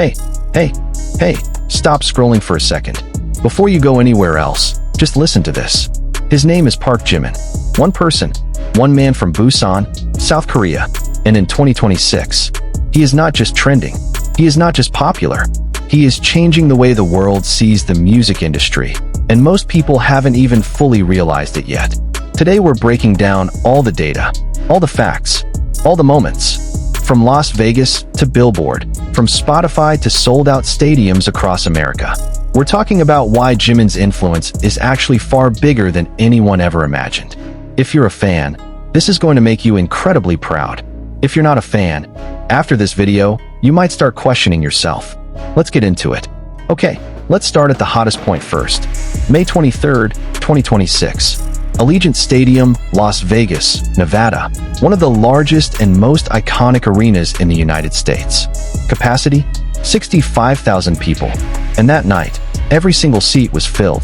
Hey, hey, hey, stop scrolling for a second. Before you go anywhere else, just listen to this. His name is Park Jimin. One person, one man from Busan, South Korea. And in 2026, he is not just trending. He is not just popular. He is changing the way the world sees the music industry. And most people haven't even fully realized it yet. Today we're breaking down all the data, all the facts, all the moments. From Las Vegas to Billboard, from Spotify to sold-out stadiums across America. We're talking about why Jimin's influence is actually far bigger than anyone ever imagined. If you're a fan, this is going to make you incredibly proud. If you're not a fan, after this video, you might start questioning yourself. Let's get into it. Okay, let's start at the hottest point first. May 23rd, 2026. Allegiant Stadium, Las Vegas, Nevada, one of the largest and most iconic arenas in the United States. Capacity? 65,000 people. And that night, every single seat was filled.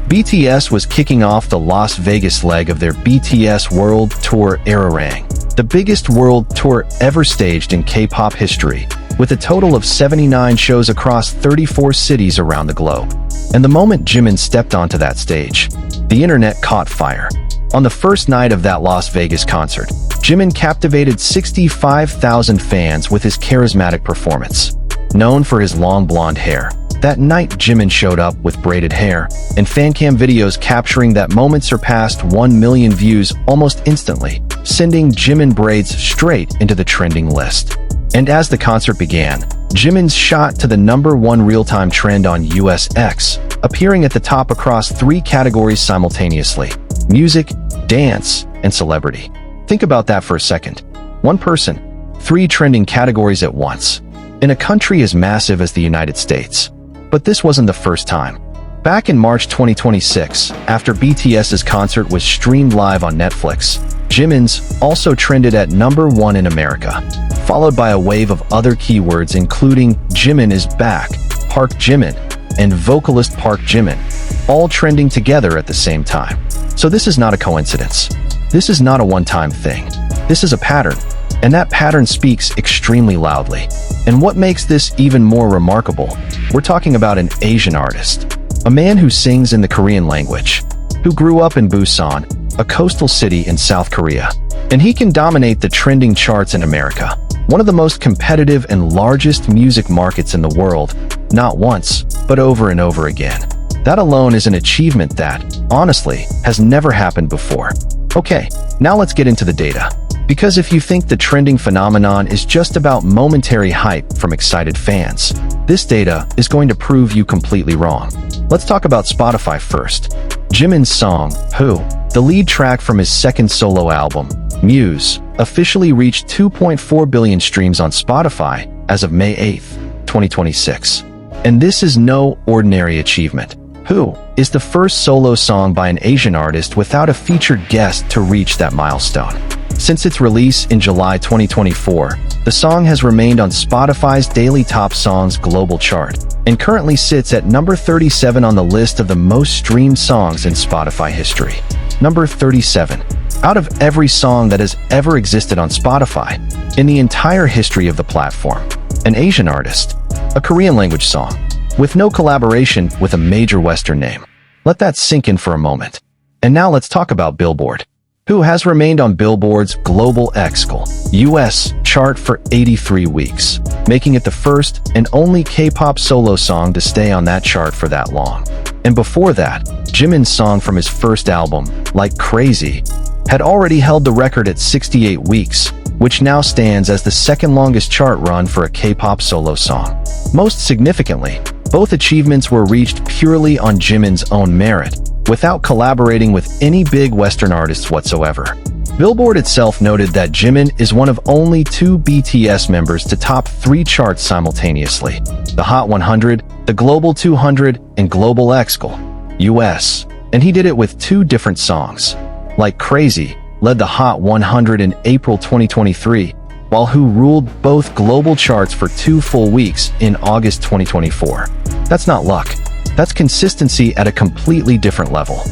BTS was kicking off the Las Vegas leg of their BTS World Tour Erarang, the biggest world tour ever staged in K-pop history, with a total of 79 shows across 34 cities around the globe. And the moment Jimin stepped onto that stage, the internet caught fire. On the first night of that Las Vegas concert, Jimin captivated 65,000 fans with his charismatic performance. Known for his long blonde hair, that night Jimin showed up with braided hair, and fancam videos capturing that moment surpassed 1 million views almost instantly, sending Jimin braids straight into the trending list. And as the concert began, Jimin's shot to the #1 real-time trend on US X, appearing at the top across 3 categories simultaneously: music, dance, and celebrity. Think about that for a second. One person, 3 trending categories at once, in a country as massive as the United States. But this wasn't the first time. Back in March 2026, after BTS's concert was streamed live on Netflix, Jimin's also trended at #1 in America, followed by a wave of other keywords including Jimin is back, Park Jimin, and vocalist Park Jimin, all trending together at the same time. So this is not a coincidence. This is not a one-time thing. This is a pattern, and that pattern speaks extremely loudly. And what makes this even more remarkable, we're talking about an Asian artist, a man who sings in the Korean language, who grew up in Busan, a coastal city in South Korea. And he can dominate the trending charts in America, one of the most competitive and largest music markets in the world, not once, but over and over again. That alone is an achievement that, honestly, has never happened before. Okay, now let's get into the data. Because if you think the trending phenomenon is just about momentary hype from excited fans, this data is going to prove you completely wrong. Let's talk about Spotify first. Jimin's song, Who, the lead track from his second solo album, Muse, officially reached 2.4 billion streams on Spotify as of May 8th, 2026. And this is no ordinary achievement. Who is the first solo song by an Asian artist without a featured guest to reach that milestone. Since its release in July 2024, the song has remained on Spotify's daily top songs global chart and currently sits at number 37 on the list of the most streamed songs in Spotify history. Number 37. Out of every song that has ever existed on Spotify in the entire history of the platform, an Asian artist, a Korean language song, with no collaboration with a major Western name. Let that sink in for a moment. And now let's talk about Billboard, who has remained on Billboard's Global XL US chart for 83 weeks, making it the first and only K-pop solo song to stay on that chart for that long. And before that, Jimin's song from his first album, Like Crazy, had already held the record at 68 weeks, which now stands as the second longest chart run for a K-pop solo song. Most significantly, both achievements were reached purely on Jimin's own merit, without collaborating with any big Western artists whatsoever. Billboard itself noted that Jimin is one of only 2 BTS members to top 3 charts simultaneously: the Hot 100, the Global 200, and Global XL US. And he did it with 2 different songs. Like Crazy led the Hot 100 in April 2023, while Who ruled both global charts for 2 full weeks in August 2024. That's not luck. That's consistency at a completely different level.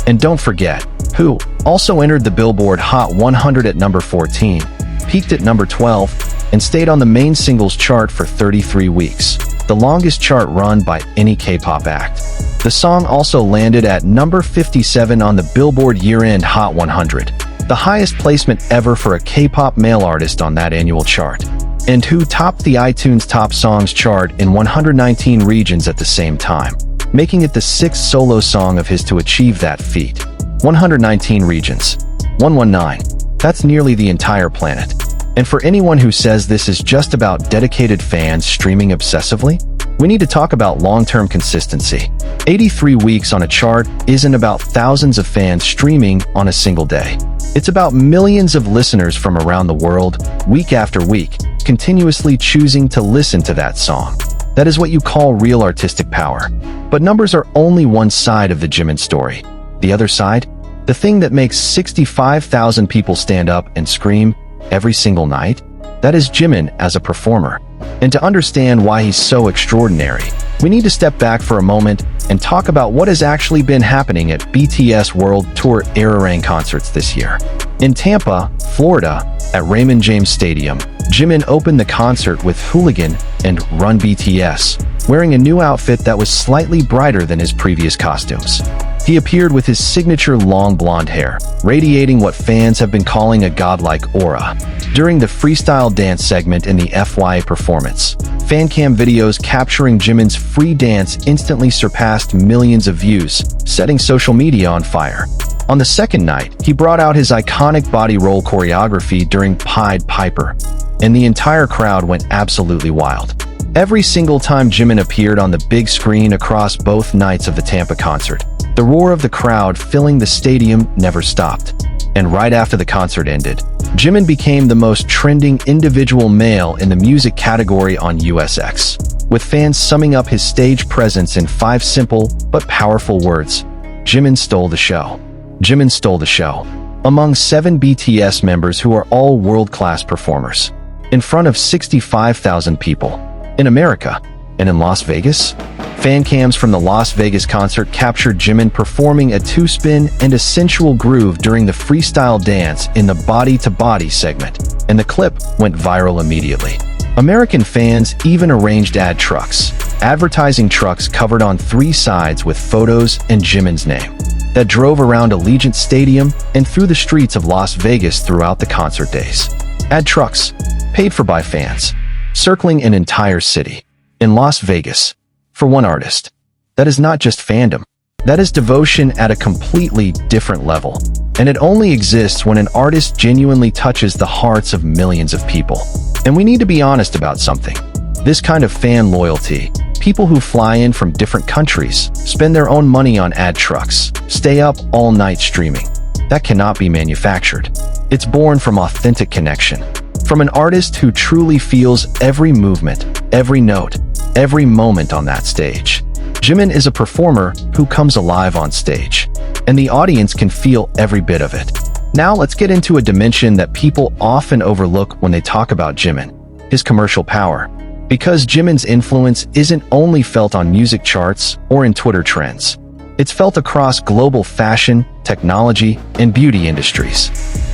And don't forget, Who also entered the Billboard Hot 100 at number 14, peaked at number 12, and stayed on the main singles chart for 33 weeks. the longest chart run by any K-pop act. The song also landed at number 57 on the Billboard Year-End Hot 100, the highest placement ever for a K-pop male artist on that annual chart, and who topped the iTunes Top Songs chart in 119 regions at the same time, making it the sixth solo song of his to achieve that feat. 119 regions. 119. That's nearly the entire planet. And for anyone who says this is just about dedicated fans streaming obsessively, we need to talk about long-term consistency. 83 weeks on a chart isn't about thousands of fans streaming on a single day. It's about millions of listeners from around the world, week after week, continuously choosing to listen to that song. That is what you call real artistic power. But numbers are only one side of the Jimin's story. The other side? The thing that makes 65,000 people stand up and scream every single night? That is Jimin as a performer. And to understand why he's so extraordinary, we need to step back for a moment and talk about what has actually been happening at BTS World Tour Arirang concerts this year. In Tampa, Florida, at Raymond James Stadium, Jimin opened the concert with Hooligan and Run BTS, wearing a new outfit that was slightly brighter than his previous costumes. He appeared with his signature long blonde hair, radiating what fans have been calling a godlike aura. During the freestyle dance segment in the FYA performance, fancam videos capturing Jimin's free dance instantly surpassed millions of views, setting social media on fire. On the second night, he brought out his iconic body roll choreography during Pied Piper, and the entire crowd went absolutely wild. Every single time Jimin appeared on the big screen across both nights of the Tampa concert, the roar of the crowd filling the stadium never stopped. And right after the concert ended, Jimin became the most trending individual male in the music category on USX, with fans summing up his stage presence in 5 simple but powerful words: Jimin stole the show. Jimin stole the show. Among 7 BTS members who are all world-class performers, in front of 65,000 people, in America, and in Las Vegas, fan cams from the Las Vegas concert captured Jimin performing a 2-spin and a sensual groove during the freestyle dance in the body-to-body segment, and the clip went viral immediately. American fans even arranged advertising trucks covered on 3 sides with photos and Jimin's name, that drove around Allegiant Stadium and through the streets of Las Vegas throughout the concert days. Ad trucks, paid for by fans, circling an entire city. In Las Vegas, for one artist. That is not just fandom. That is devotion at a completely different level. And it only exists when an artist genuinely touches the hearts of millions of people. And we need to be honest about something. This kind of fan loyalty, people who fly in from different countries, spend their own money on ad trucks, stay up all night streaming. That cannot be manufactured. It's born from authentic connection. From an artist who truly feels every movement, every note, every moment on that stage. Jimin is a performer who comes alive on stage, and the audience can feel every bit of it. Now let's get into a dimension that people often overlook when they talk about Jimin: his commercial power. Because Jimin's influence isn't only felt on music charts or in Twitter trends. It's felt across global fashion, technology, and beauty industries.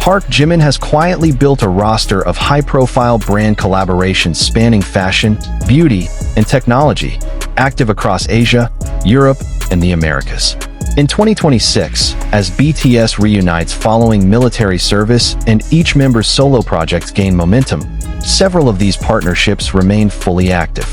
Jimin has quietly built a roster of high-profile brand collaborations spanning fashion, beauty, and technology, active across Asia, Europe, and the Americas. In 2026, as BTS reunites following military service and each member's solo projects gain momentum, several of these partnerships remain fully active.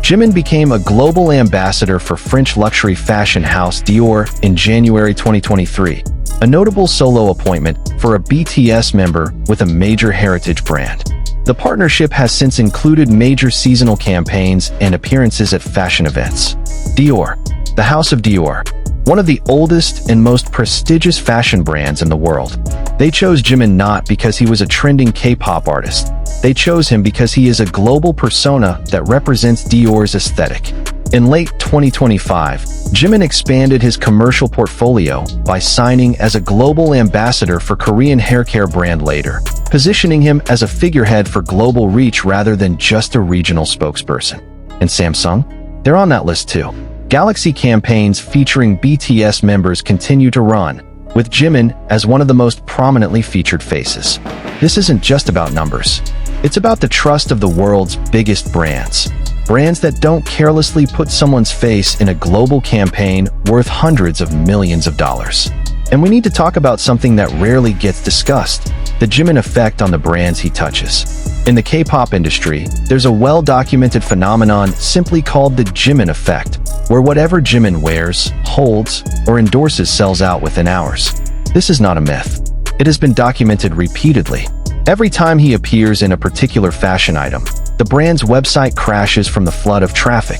Jimin became a global ambassador for French luxury fashion house Dior in January 2023, a notable solo appointment for a BTS member with a major heritage brand. The partnership has since included major seasonal campaigns and appearances at fashion events. Dior, the House of Dior, one of the oldest and most prestigious fashion brands in the world. They chose Jimin not because he was a trending K-pop artist. They chose him because he is a global persona that represents Dior's aesthetic. In late 2025, Jimin expanded his commercial portfolio by signing as a global ambassador for Korean haircare brand Later, positioning him as a figurehead for global reach rather than just a regional spokesperson. And Samsung? They're on that list too. Galaxy campaigns featuring BTS members continue to run, with Jimin as one of the most prominently featured faces. This isn't just about numbers. It's about the trust of the world's biggest brands. Brands that don't carelessly put someone's face in a global campaign worth hundreds of millions of dollars. And we need to talk about something that rarely gets discussed: the Jimin effect on the brands he touches. In the K-pop industry, there's a well-documented phenomenon simply called the Jimin effect, where whatever Jimin wears, holds, or endorses sells out within hours. This is not a myth. It has been documented repeatedly. Every time he appears in a particular fashion item, the brand's website crashes from the flood of traffic.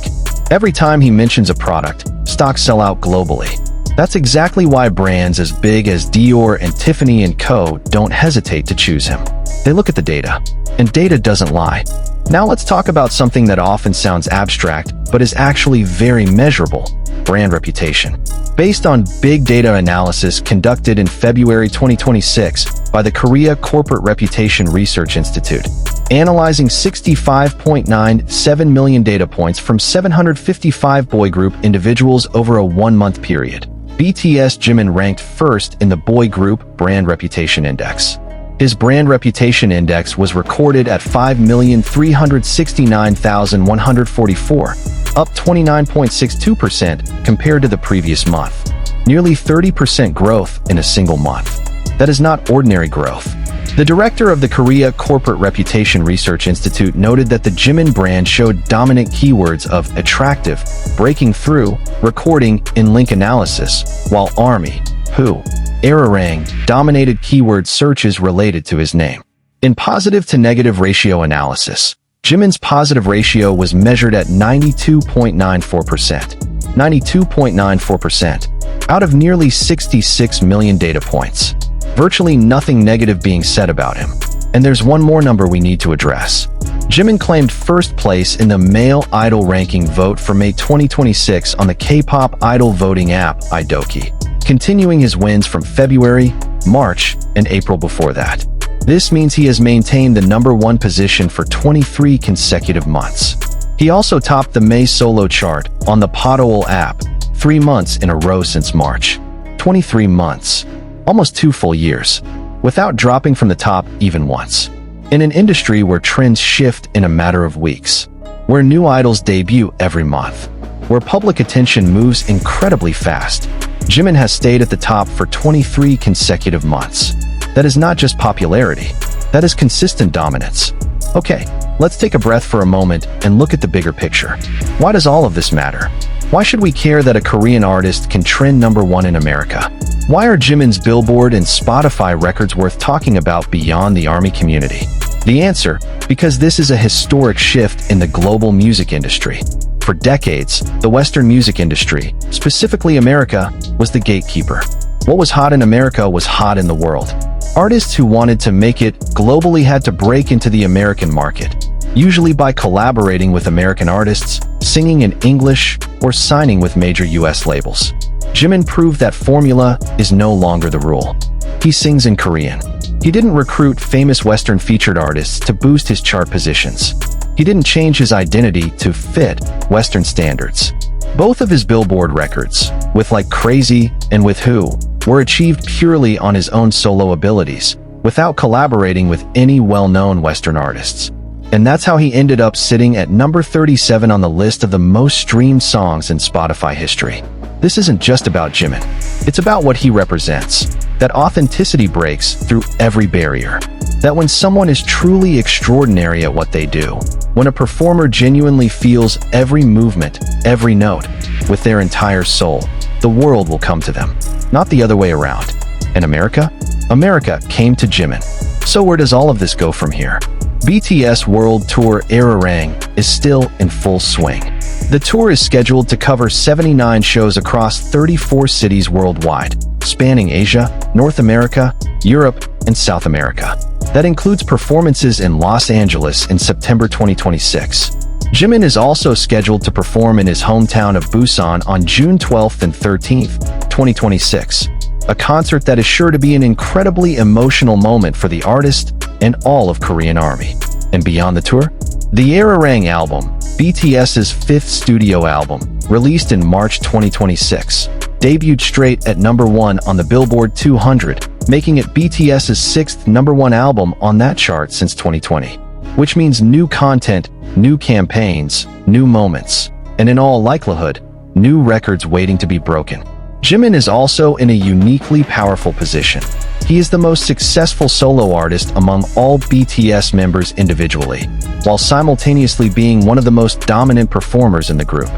Every time he mentions a product, stocks sell out globally. That's exactly why brands as big as Dior and Tiffany & Co. don't hesitate to choose him. They look at the data, and data doesn't lie. Now let's talk about something that often sounds abstract, but is actually very measurable: brand reputation. Based on big data analysis conducted in February 2026 by the Korea Corporate Reputation Research Institute, analyzing 65.97 million data points from 755 boy group individuals over a one-month period, BTS Jimin ranked first in the boy group brand reputation index. His brand reputation index was recorded at 5,369,144, up 29.62% compared to the previous month. Nearly 30% growth in a single month. That is not ordinary growth. The director of the Korea Corporate Reputation Research Institute noted that the Jimin brand showed dominant keywords of attractive, breaking through, recording in link analysis, while ARMY, WHO, Ararang dominated keyword searches related to his name. In positive to negative ratio analysis, Jimin's positive ratio was measured at 92.94%. 92.94% out of nearly 66 million data points. Virtually nothing negative being said about him. And there's one more number we need to address. Jimin claimed first place in the male idol ranking vote for May 2026 on the K-pop idol voting app iDoki, continuing his wins from February, March, and April before that. This means he has maintained the #1 position for 23 consecutive months. He also topped the May solo chart on the Podol app 3 months in a row since March. 23 months. Almost 2 full years, without dropping from the top even once. In an industry where trends shift in a matter of weeks, where new idols debut every month, where public attention moves incredibly fast, Jimin has stayed at the top for 23 consecutive months. That is not just popularity, that is consistent dominance. Okay, let's take a breath for a moment and look at the bigger picture. Why does all of this matter? Why should we care that a Korean artist can trend #1 in America? Why are Jimin's Billboard and Spotify records worth talking about beyond the ARMY community? The answer: because this is a historic shift in the global music industry. For decades, the Western music industry, specifically America, was the gatekeeper. What was hot in America was hot in the world. Artists who wanted to make it globally had to break into the American market, usually by collaborating with American artists, singing in English, or signing with major US labels. Jimin proved that formula is no longer the rule. He sings in Korean. He didn't recruit famous Western featured artists to boost his chart positions. He didn't change his identity to fit Western standards. Both of his Billboard records, with Like Crazy and with Who, were achieved purely on his own solo abilities, without collaborating with any well-known Western artists. And that's how he ended up sitting at number 37 on the list of the most streamed songs in Spotify history. This isn't just about Jimin. It's about what he represents. That authenticity breaks through every barrier. That when someone is truly extraordinary at what they do, when a performer genuinely feels every movement, every note, with their entire soul, the world will come to them, not the other way around. And America? America came to Jimin. So where does all of this go from here? BTS World Tour Ararang is still in full swing. The tour is scheduled to cover 79 shows across 34 cities worldwide, spanning Asia, North America, Europe, and South America. That includes performances in Los Angeles in September 2026. Jimin is also scheduled to perform in his hometown of Busan on June 12th and 13th, 2026. A concert that is sure to be an incredibly emotional moment for the artist and all of Korean ARMY. And beyond the tour? The Ararang album, BTS's 5th studio album, released in March 2026, debuted straight at #1 on the Billboard 200, making it BTS's 6th #1 album on that chart since 2020. which means new content, new campaigns, new moments, and in all likelihood, new records waiting to be broken. Jimin is also in a uniquely powerful position. He is the most successful solo artist among all BTS members individually, while simultaneously being one of the most dominant performers in the group.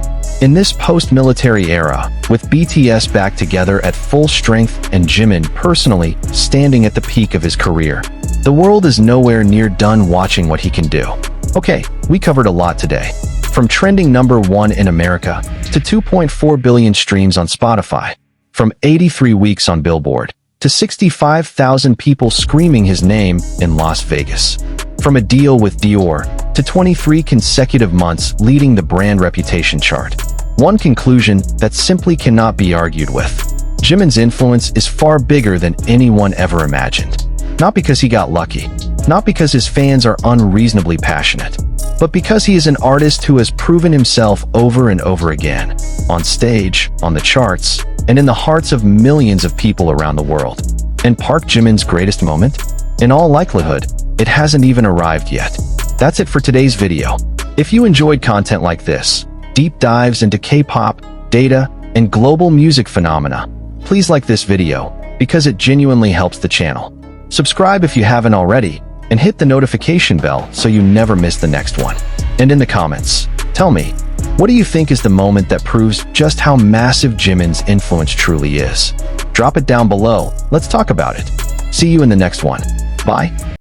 In this post-military era, with BTS back together at full strength and Jimin personally standing at the peak of his career, the world is nowhere near done watching what he can do. Okay, we covered a lot today. From trending #1 in America to 2.4 billion streams on Spotify, from 83 weeks on Billboard to 65,000 people screaming his name in Las Vegas, from a deal with Dior to 23 consecutive months leading the brand reputation chart. One conclusion that simply cannot be argued with: Jimin's influence is far bigger than anyone ever imagined. Not because he got lucky, not because his fans are unreasonably passionate, but because he is an artist who has proven himself over and over again, on stage, on the charts, and in the hearts of millions of people around the world. And Park Jimin's greatest moment? In all likelihood, it hasn't even arrived yet. That's it for today's video. If you enjoyed content like this, deep dives into K-pop, data, and global music phenomena, please like this video, because it genuinely helps the channel. Subscribe if you haven't already, and hit the notification bell so you never miss the next one. And in the comments, tell me, what do you think is the moment that proves just how massive Jimin's influence truly is? Drop it down below. Let's talk about it. See you in the next one. Bye.